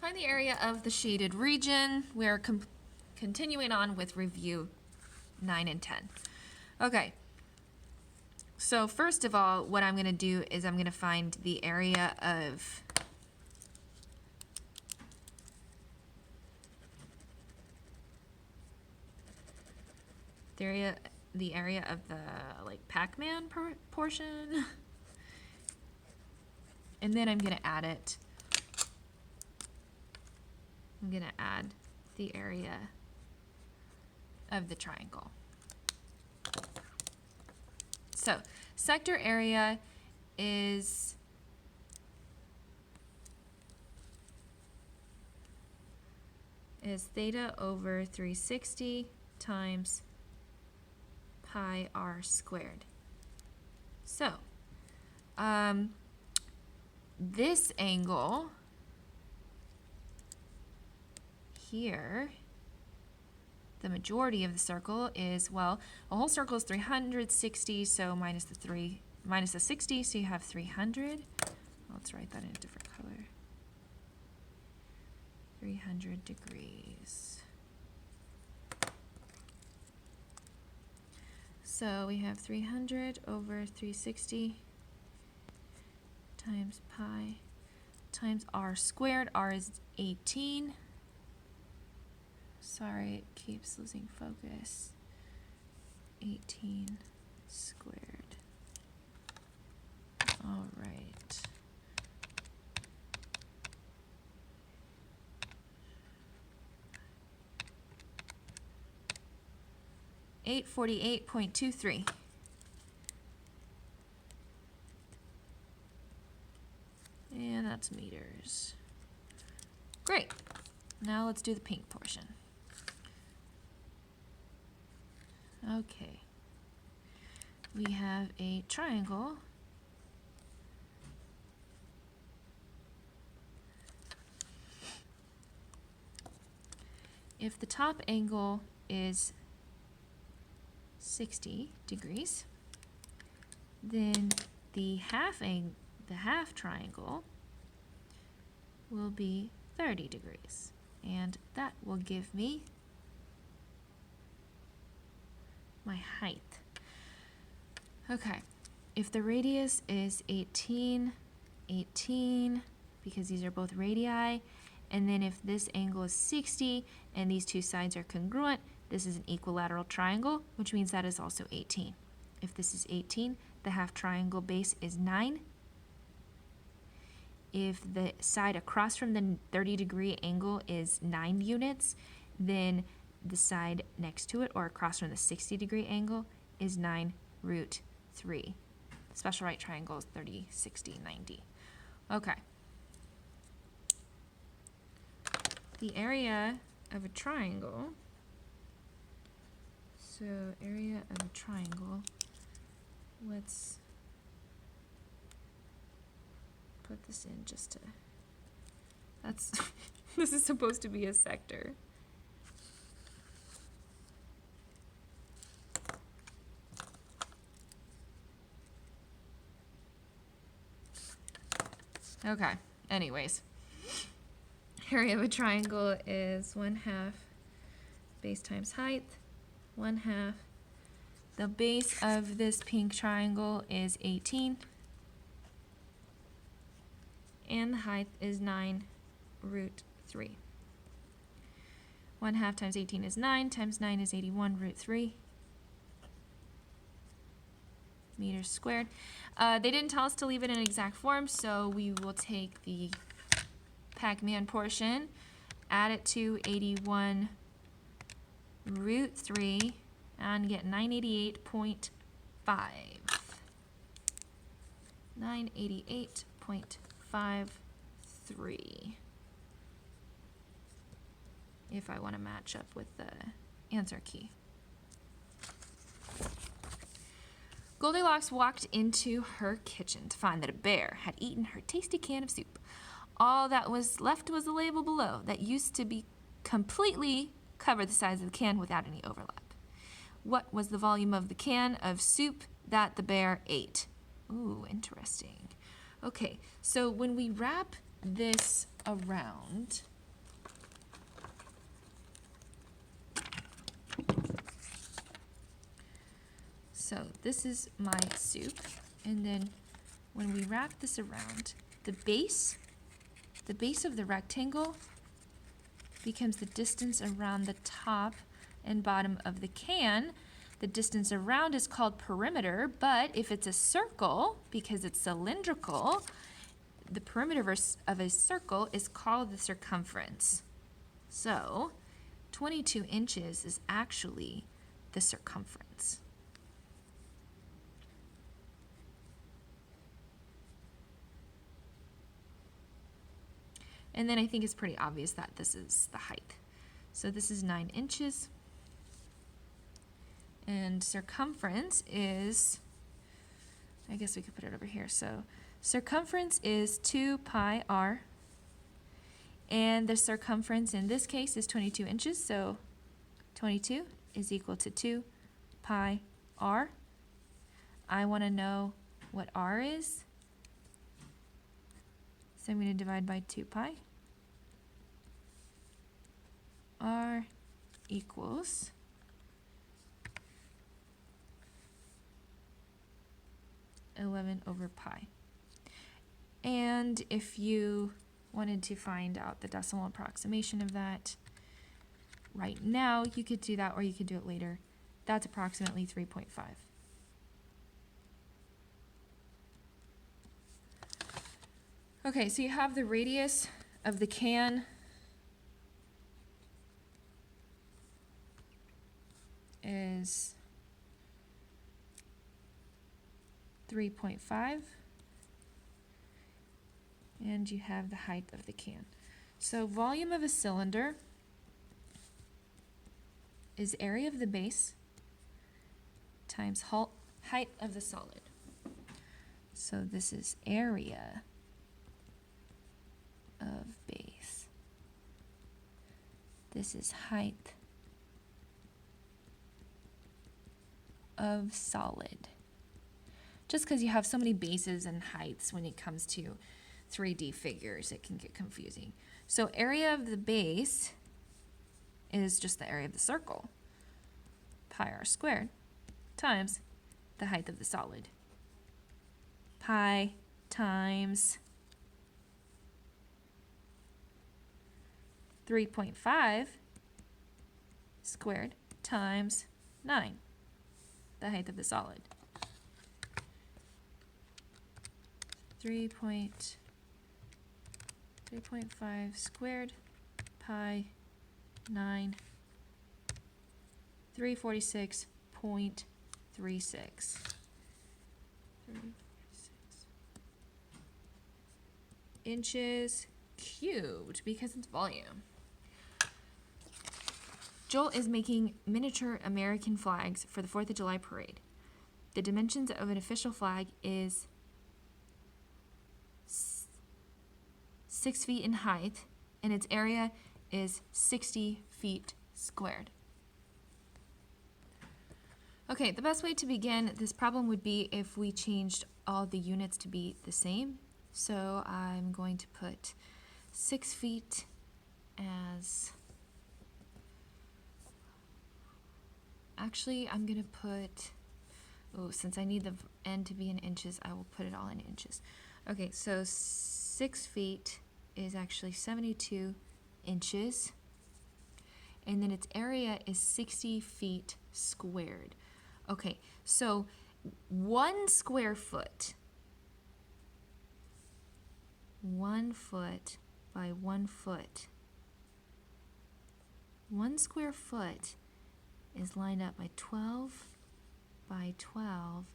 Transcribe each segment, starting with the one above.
Find the area of the shaded region. We're continuing on with review 9 and 10. Okay, so first of all, what I'm going to do is I'm going to find the area of the area of the like Pac-Man portion, and then I'm going to add it. I'm going to add the area of the triangle. So sector area is theta over 360 times pi r squared. So this angle here, the majority of the circle is, well, a whole circle is 360, so minus the 60, so you have 300. Let's write that in a different color. 300 degrees. So we have 300 over 360 times pi times r squared. R is 18. Sorry, it keeps losing focus. 18 squared. All right. $848.23. And that's meters. Great. Now let's do the pink portion. Okay. We have a triangle. If the top angle is 60 degrees, then the half triangle will be 30 degrees, and that will give me my height. Okay, if the radius is 18, because these are both radii, and then if this angle is 60 and these two sides are congruent, this is an equilateral triangle, which means that is also 18. If this is 18, the half triangle base is 9. If the side across from the 30-degree angle is 9 units, then the side next to it or across from the 60-degree angle is 9 root 3. Special right triangle is 30, 60, 90. Okay. The area of a triangle, so area of a triangle, let's put this in just to, that's, this is supposed to be a sector. Okay, anyways, area of a triangle is 1/2 base times height, 1/2. The base of this pink triangle is 18, and the height is 9 root 3. 1/2 times 18 is 9, times 9 is 81 root 3 meters squared. They didn't tell us to leave it in exact form, so we will take the Pac-Man portion, add it to 81 root 3, and get 988.5. 988.53. If I want to match up with the answer key. Goldilocks walked into her kitchen to find that a bear had eaten her tasty can of soup. All that was left was the label below that used to be completely cover the size of the can without any overlap. What was the volume of the can of soup that the bear ate? Ooh, interesting. Okay, so when we wrap this around, So this is my soup, and then when we wrap this around, the base of the rectangle becomes the distance around the top and bottom of the can. The distance around is called perimeter, but if it's a circle, because it's cylindrical, the perimeter of a circle is called the circumference. So 22 inches is actually the circumference. And then I think it's pretty obvious that this is the height. So this is 9 inches. And circumference is, I guess we could put it over here. So circumference is 2 pi r. And the circumference in this case is 22 inches. So 22 is equal to 2 pi r. I want to know what r is. So I'm going to divide by 2 pi. R equals 11 over pi. And if you wanted to find out the decimal approximation of that right now, you could do that, or you could do it later. That's approximately 3.5. Okay, so you have the radius of the can is 3.5, and you have the height of the can. So volume of a cylinder is area of the base times height of the solid. So this is area of base. This is height of solid. Just because you have so many bases and heights when it comes to 3D figures, it can get confusing. So area of the base is just the area of the circle, pi r squared, times the height of the solid. Pi times 3.5 squared times 9, the height of the solid. 3.5 squared pi 9, 346.36. Inches cubed, because it's volume. Joel is making miniature American flags for the 4th of July parade. The dimensions of an official flag is 6 feet in height, and its area is 60 feet squared. Okay, the best way to begin this problem would be if we changed all the units to be the same. So I'm going to put 6 feet as, actually I'm going to put, since I need the end to be in inches, I will put it all in inches. Okay, so 6 feet is actually 72 inches, and then its area is 60 feet squared. Okay, so 1 square foot, 1 foot by 1 foot, 1 square foot is lined up by 12 by 12.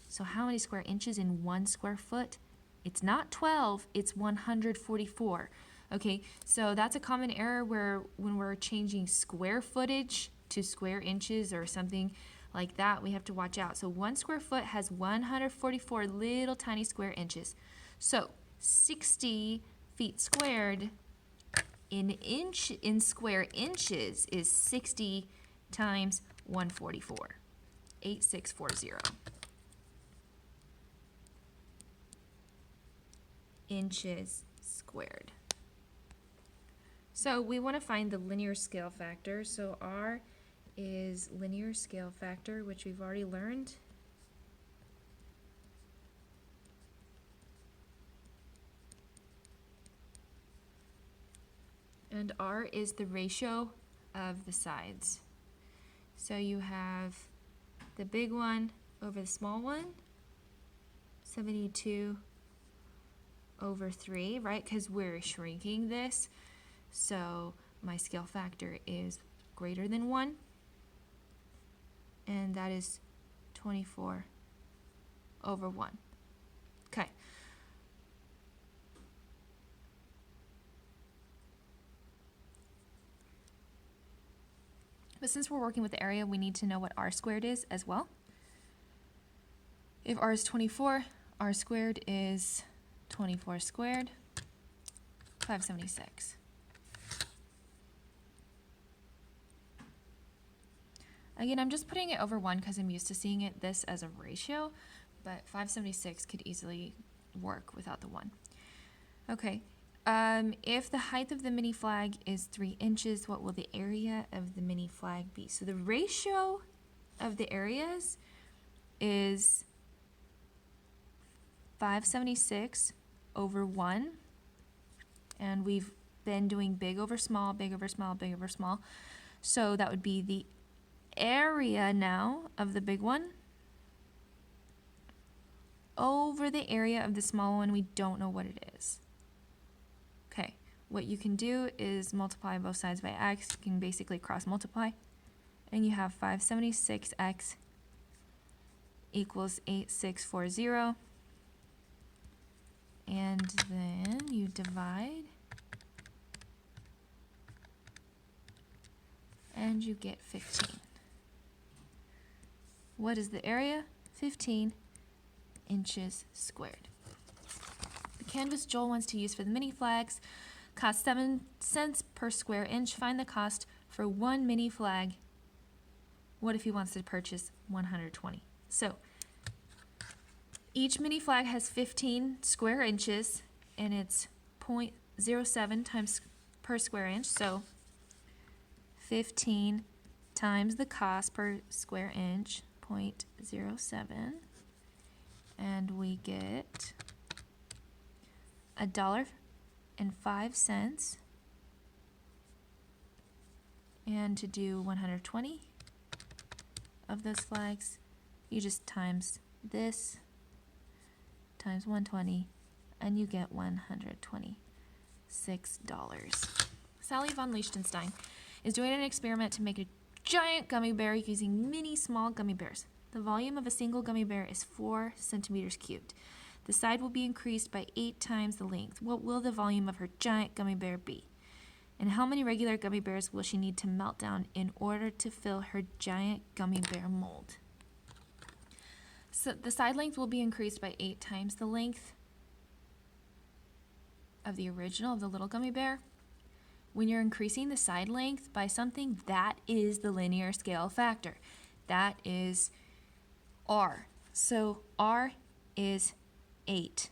So how many square inches in 1 square foot? It's not 12, it's 144. Okay, so that's a common error where when we're changing square footage to square inches or something like that, we have to watch out. So 1 square foot has 144 little tiny square inches. So 60 feet squared in square inches is 60 times 144, 8640. Inches squared. So we want to find the linear scale factor. So R is linear scale factor, which we've already learned And R is the ratio of the sides. So you have the big one over the small one, 72/3, right? Because we're shrinking this. So my scale factor is greater than 1. And that is 24/1. Okay. But since we're working with the area, we need to know what r squared is as well. If r is 24, r squared is 24 squared, 576. Again, I'm just putting it over 1 because I'm used to seeing it this as a ratio, but 576 could easily work without the 1. Okay, if the height of the mini flag is 3 inches, what will the area of the mini flag be? So the ratio of the areas is 576/1, and we've been doing big over small, big over small, big over small. So that would be the area now of the big one over the area of the small one. We don't know what it is. Okay, what you can do is multiply both sides by x. You can basically cross multiply, and you have 576x equals 8640, and then you divide, and you get 15. What is the area? 15 inches squared. The canvas Joel wants to use for the mini flags costs 7 cents per square inch. Find the cost for one mini flag. What if he wants to purchase 120? So each mini flag has 15 square inches, and it's 0.07 times per square inch. So 15 times the cost per square inch, 0.07, and we get $1.05. And to do 120 of those flags, you just times this times 120, and you get $126. Sally von Liechtenstein is doing an experiment to make a giant gummy bear using many small gummy bears. The volume of a single gummy bear is 4 centimeters cubed. The side will be increased by 8 times the length. What will the volume of her giant gummy bear be? And how many regular gummy bears will she need to melt down in order to fill her giant gummy bear mold? So the side length will be increased by 8 times the length of the original, of the little gummy bear. When you're increasing the side length by something, that is the linear scale factor. That is R. So R is 8.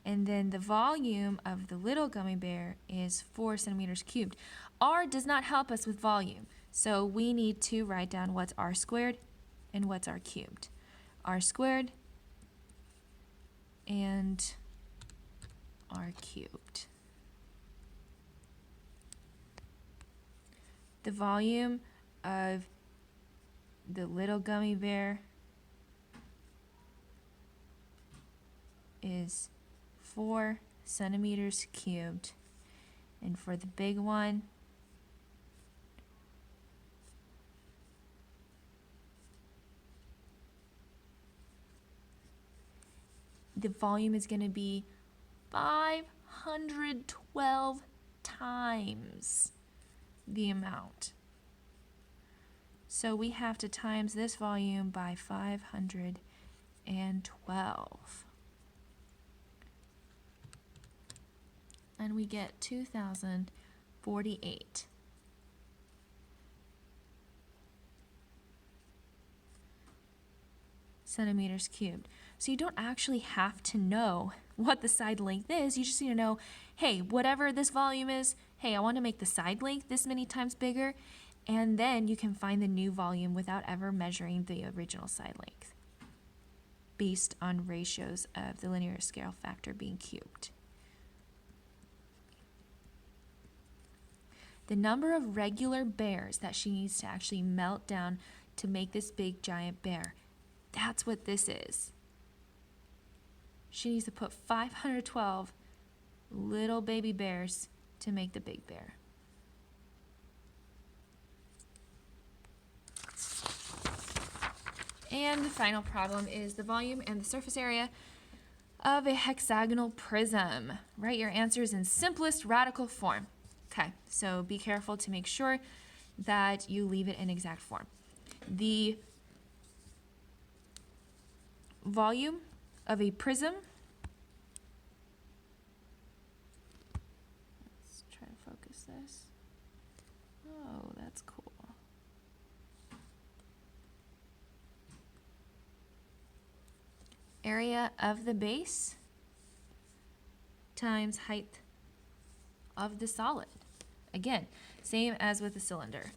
And then the volume of the little gummy bear is 4 centimeters cubed. R does not help us with volume, so we need to write down what's R squared and what's R cubed. R squared and R cubed. The volume of the little gummy bear is 4 centimeters cubed, and for the big one, the volume is going to be 512 times the amount. So we have to times this volume by 512. And we get 2,048. Centimeters cubed. So you don't actually have to know what the side length is. You just need to know, hey, whatever this volume is, hey, I want to make the side length this many times bigger, and then you can find the new volume without ever measuring the original side length based on ratios of the linear scale factor being cubed. the number of regular bears that she needs to actually melt down to make this big giant bear. That's what this is. She needs to put 512 little baby bears to make the big bear. And the final problem is the volume and the surface area of a hexagonal prism. Write your answers in simplest radical form. Okay, so be careful to make sure that you leave it in exact form. The volume of a prism, let's try to focus this. Oh, that's cool. Area of the base times height of the solid. Again, same as with the cylinder.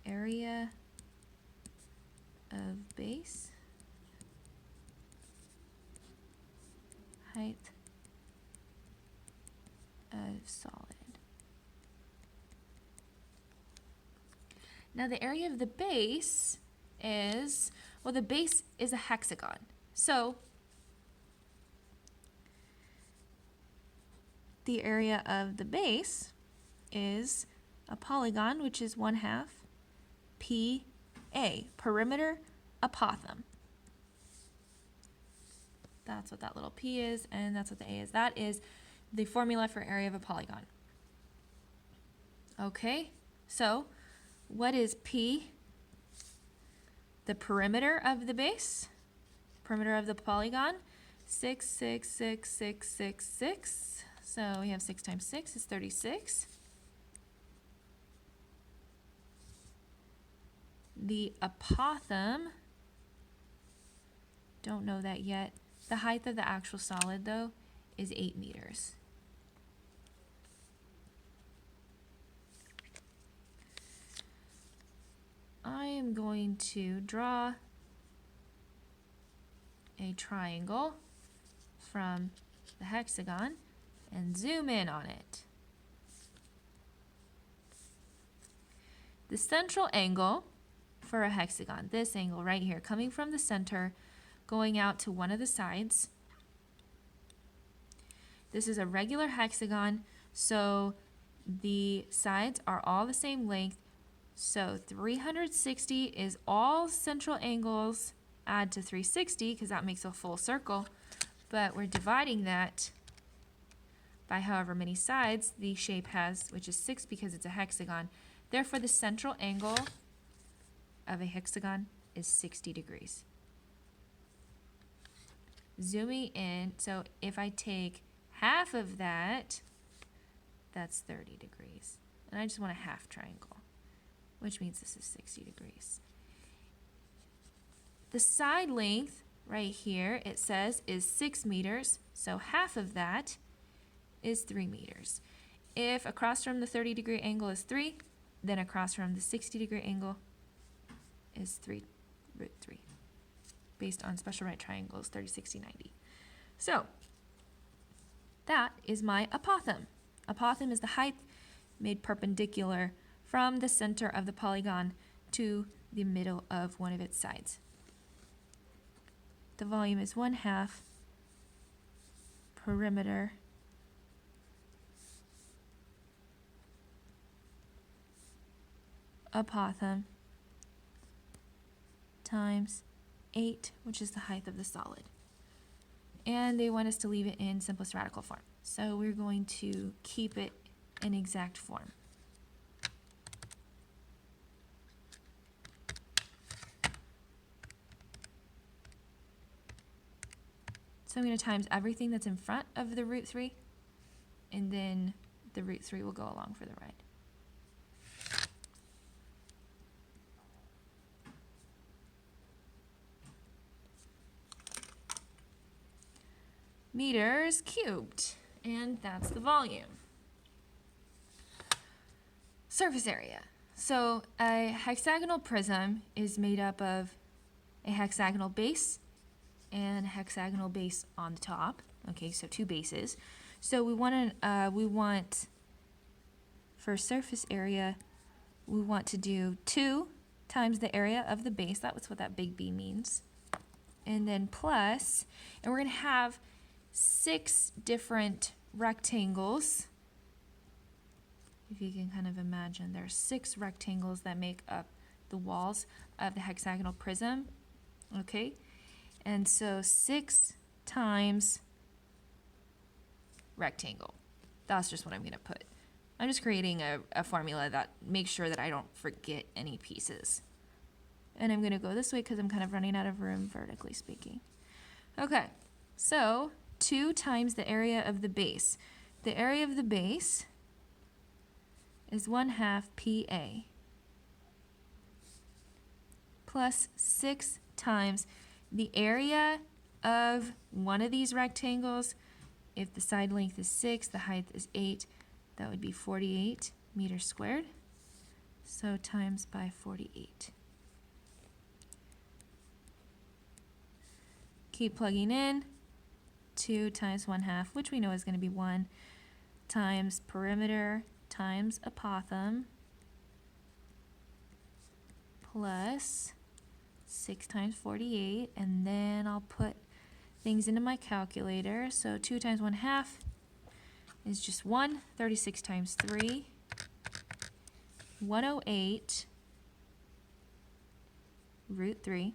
Area of base, height of solid. Now the area of the base is, well, the base is a hexagon. So the area of the base is a polygon, which is 1/2 PA, perimeter apothem. That's what that little P is, and that's what the A is. That is the formula for area of a polygon. Okay, so what is P? The perimeter of the base, perimeter of the polygon, 6, 6, 6, 6, 6, 6. So we have 6 times 6 is 36. The apothem, don't know that yet. The height of the actual solid, though, is 8 meters. I am going to draw a triangle from the hexagon and zoom in on it. The central angle for a hexagon, this angle right here, coming from the center, going out to one of the sides. This is a regular hexagon, so the sides are all the same length. So 360 is all central angles, add to 360 because that makes a full circle, but we're dividing that by however many sides the shape has, which is 6 because it's a hexagon. Therefore, the central angle of a hexagon is 60 degrees. Zooming in, so if I take half of that, that's 30 degrees. And I just want a half triangle, which means this is 60 degrees. The side length right here, it says, is 6 meters, so half of that is 3 meters. If across from the 30-degree angle is 3, then across from the 60-degree angle is 3 root 3, based on special right triangles, 30, 60, 90. So that is my apothem. Apothem is the height made perpendicular from the center of the polygon to the middle of one of its sides. The volume is 1/2 perimeter apothem times 8, which is the height of the solid. And they want us to leave it in simplest radical form. So we're going to keep it in exact form. So I'm going to times everything that's in front of the root 3, and then the root 3 will go along for the ride. Meters cubed, and that's the volume. Surface area. So a hexagonal prism is made up of a hexagonal base and a hexagonal base on the top. Okay, so 2 bases. So we want for surface area, we want to do 2 times the area of the base. That's what that big B means. And then plus, and we're going to have 6 different rectangles. If you can kind of imagine, there are 6 rectangles that make up the walls of the hexagonal prism. Okay? And so 6 times rectangle. That's just what I'm going to put. I'm just creating a formula that makes sure that I don't forget any pieces. And I'm going to go this way because I'm kind of running out of room, vertically speaking. Okay, so 2 times the area of the base. The area of the base is 1/2 PA plus 6 times the area of one of these rectangles. If the side length is 6, the height is 8, that would be 48 meters squared. So times by 48. Keep plugging in. 2 times 1/2, which we know is going to be 1, times perimeter times apothem, plus 6 times 48, and then I'll put things into my calculator. So 2 times 1/2 is just 1. 36 times 3, 108 root 3,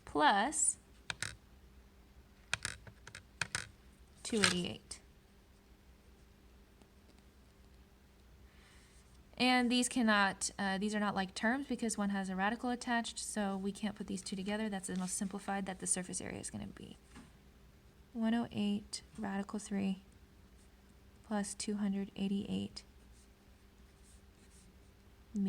plus 288. And these are not like terms because one has a radical attached, so we can't put these two together. That's the most simplified that the surface area is going to be. 108 radical 3 plus 288 meters.